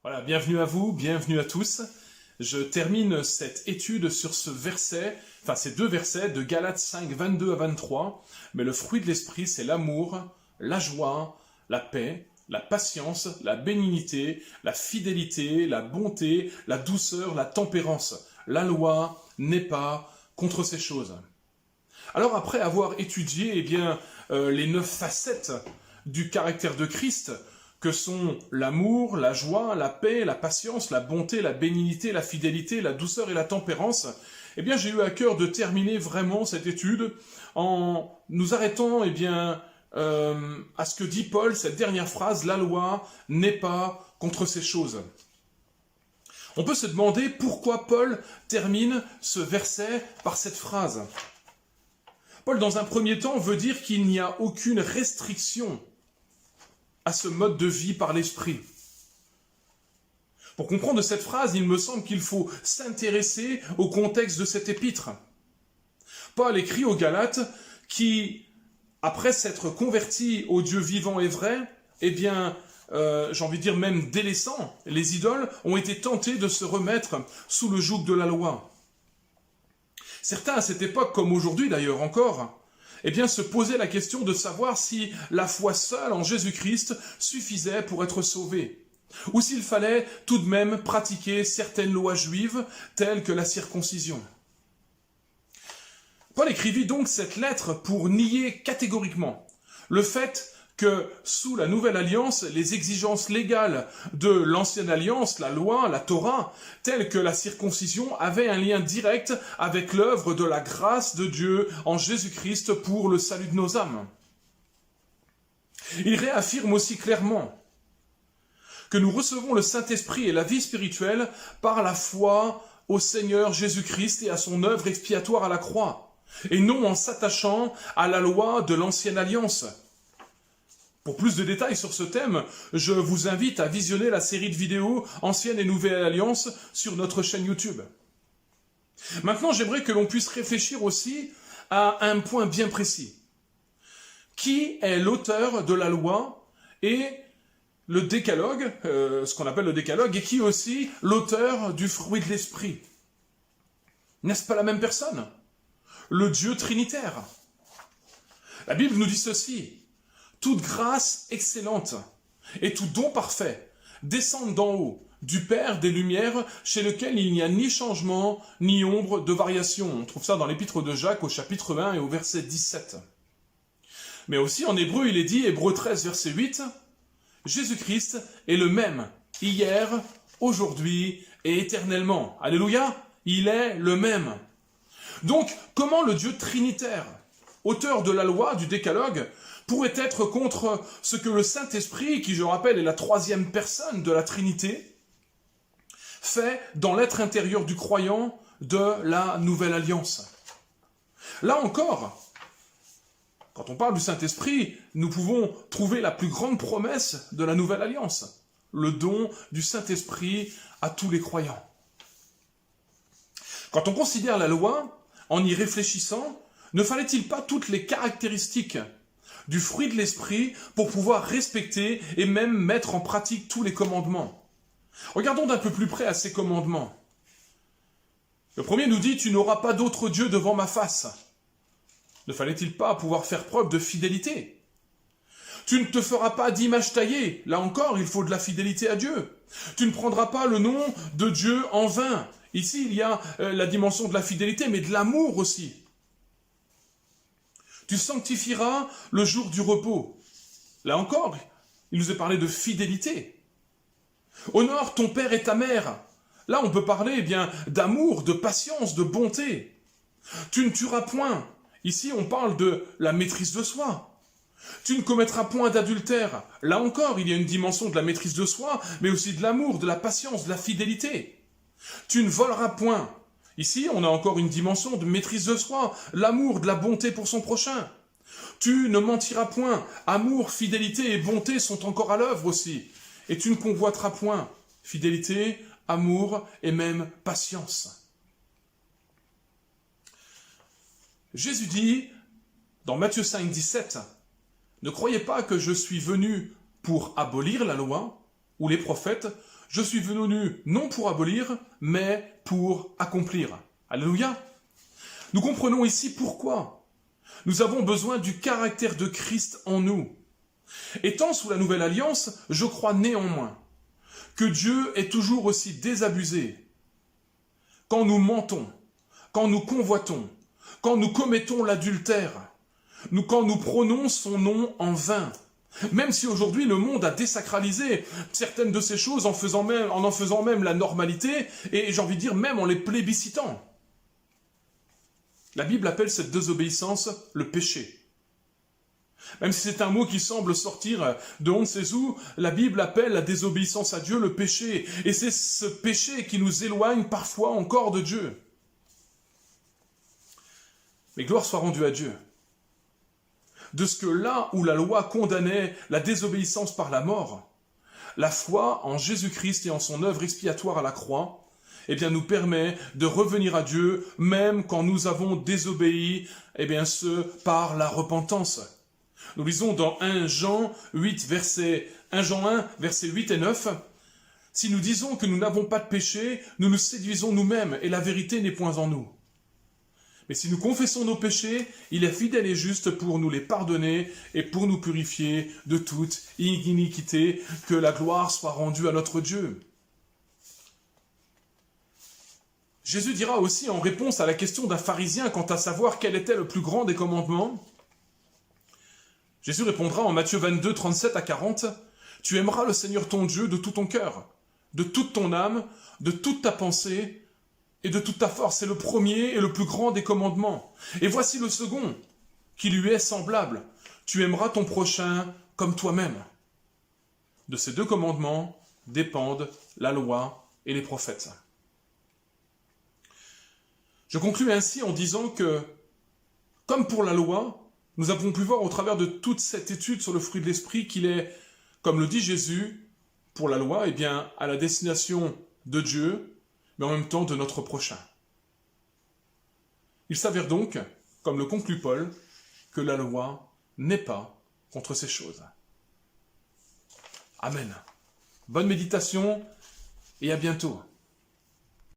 Voilà, bienvenue à vous, bienvenue à tous. Je termine cette étude sur ce verset, enfin ces deux versets de Galates 5, 22 à 23. Mais le fruit de l'esprit, c'est l'amour, la joie, la paix, la patience, la bénignité, la fidélité, la bonté, la douceur, la tempérance. La loi n'est pas contre ces choses. Alors après avoir étudié les 9 facettes du caractère de Christ, que sont l'amour, la joie, la paix, la patience, la bonté, la bénignité, la fidélité, la douceur et la tempérance, j'ai eu à cœur de terminer vraiment cette étude en nous arrêtant à ce que dit Paul, cette dernière phrase, la loi n'est pas contre ces choses. On peut se demander pourquoi Paul termine ce verset par cette phrase. Paul, dans un premier temps, veut dire qu'il n'y a aucune restriction à ce mode de vie par l'esprit. Pour comprendre cette phrase, il me semble qu'il faut s'intéresser au contexte de cette épître. Paul écrit aux Galates qui, après s'être convertis au Dieu vivant et vrai, j'ai envie de dire même délaissant les idoles, ont été tentés de se remettre sous le joug de la loi. Certains, à cette époque, comme aujourd'hui d'ailleurs encore, se posaient la question de savoir si la foi seule en Jésus-Christ suffisait pour être sauvé, ou s'il fallait tout de même pratiquer certaines lois juives, telles que la circoncision. Paul écrivit donc cette lettre pour nier catégoriquement le fait que sous la nouvelle alliance, les exigences légales de l'ancienne alliance, la loi, la Torah, telles que la circoncision, avaient un lien direct avec l'œuvre de la grâce de Dieu en Jésus-Christ pour le salut de nos âmes. Il réaffirme aussi clairement que nous recevons le Saint-Esprit et la vie spirituelle par la foi au Seigneur Jésus-Christ et à son œuvre expiatoire à la croix, et non en s'attachant à la loi de l'ancienne alliance. Pour plus de détails sur ce thème, je vous invite à visionner la série de vidéos Ancienne et Nouvelle Alliance sur notre chaîne YouTube. Maintenant, j'aimerais que l'on puisse réfléchir aussi à un point bien précis. Qui est l'auteur de la loi et le décalogue, ce qu'on appelle le décalogue, et qui est aussi l'auteur du fruit de l'esprit? N'est-ce pas la même personne? Le Dieu trinitaire. La Bible nous dit ceci: toute grâce excellente et tout don parfait descendent d'en haut, du Père des Lumières, chez lequel il n'y a ni changement, ni ombre de variation. On trouve ça dans l'épître de Jacques au chapitre 1 et au verset 17. Mais aussi en hébreu, il est dit, Hébreux 13, verset 8, Jésus-Christ est le même, hier, aujourd'hui et éternellement. Alléluia, il est le même. Donc, comment le Dieu trinitaire, auteur de la loi, du décalogue, pourrait être contre ce que le Saint-Esprit, qui je rappelle est la troisième personne de la Trinité, fait dans l'être intérieur du croyant de la Nouvelle Alliance? Là encore, quand on parle du Saint-Esprit, nous pouvons trouver la plus grande promesse de la Nouvelle Alliance, le don du Saint-Esprit à tous les croyants. Quand on considère la loi, en y réfléchissant, ne fallait-il pas toutes les caractéristiques du fruit de l'esprit pour pouvoir respecter et même mettre en pratique tous les commandements? Regardons d'un peu plus près à ces commandements. Le premier nous dit « Tu n'auras pas d'autre Dieu devant ma face ». Ne fallait-il pas pouvoir faire preuve de fidélité? Tu ne te feras pas d'image taillée. Là encore, il faut de la fidélité à Dieu. Tu ne prendras pas le nom de Dieu en vain. Ici, il y a la dimension de la fidélité, mais de l'amour aussi. Tu sanctifieras le jour du repos. Là encore, il nous est parlé de fidélité. Honore ton père et ta mère. Là, on peut parler d'amour, de patience, de bonté. Tu ne tueras point. Ici, on parle de la maîtrise de soi. Tu ne commettras point d'adultère. Là encore, il y a une dimension de la maîtrise de soi, mais aussi de l'amour, de la patience, de la fidélité. Tu ne voleras point. Ici, on a encore une dimension de maîtrise de soi, l'amour, de la bonté pour son prochain. Tu ne mentiras point. Amour, fidélité et bonté sont encore à l'œuvre aussi. Et tu ne convoiteras point. Fidélité, amour et même patience. Jésus dit, dans Matthieu 5, 17, « Ne croyez pas que je suis venu pour abolir la loi, ou les prophètes, je suis venu non pour abolir, mais pour accomplir. Alléluia. Nous comprenons ici pourquoi. Nous avons besoin du caractère de Christ en nous. Étant sous la nouvelle alliance, je crois néanmoins que Dieu est toujours aussi désabusé quand nous mentons, quand nous convoitons, quand nous commettons l'adultère, quand nous prônons son nom en vain. Même si aujourd'hui le monde a désacralisé certaines de ces choses en en faisant même la normalité, et j'ai envie de dire même en les plébiscitant. La Bible appelle cette désobéissance le péché. Même si c'est un mot qui semble sortir de on ne sait où, la Bible appelle la désobéissance à Dieu le péché. Et c'est ce péché qui nous éloigne parfois encore de Dieu. Mais gloire soit rendue à Dieu. De ce que là où la loi condamnait la désobéissance par la mort, la foi en Jésus-Christ et en son œuvre expiatoire à la croix, eh bien, nous permet de revenir à Dieu, même quand nous avons désobéi, eh bien, par la repentance. Nous lisons dans 1 Jean 1, versets 8 et 9, « Si nous disons que nous n'avons pas de péché, nous nous séduisons nous-mêmes, et la vérité n'est point en nous. Mais si nous confessons nos péchés, il est fidèle et juste pour nous les pardonner et pour nous purifier de toute iniquité, que la gloire soit rendue à notre Dieu. » Jésus dira aussi en réponse à la question d'un pharisien quant à savoir quel était le plus grand des commandements, Jésus répondra en Matthieu 22, 37 à 40, « Tu aimeras le Seigneur ton Dieu de tout ton cœur, de toute ton âme, de toute ta pensée et de toute ta force. » C'est le premier et le plus grand des commandements. Et voici le second, qui lui est semblable. « Tu aimeras ton prochain comme toi-même. » De ces deux commandements dépendent la loi et les prophètes. Je conclus ainsi en disant que, comme pour la loi, nous avons pu voir au travers de toute cette étude sur le fruit de l'esprit qu'il est, comme le dit Jésus, pour la loi, eh bien, à la destination de Dieu, mais en même temps de notre prochain. Il s'avère donc, comme le conclut Paul, que la loi n'est pas contre ces choses. Amen. Bonne méditation et à bientôt.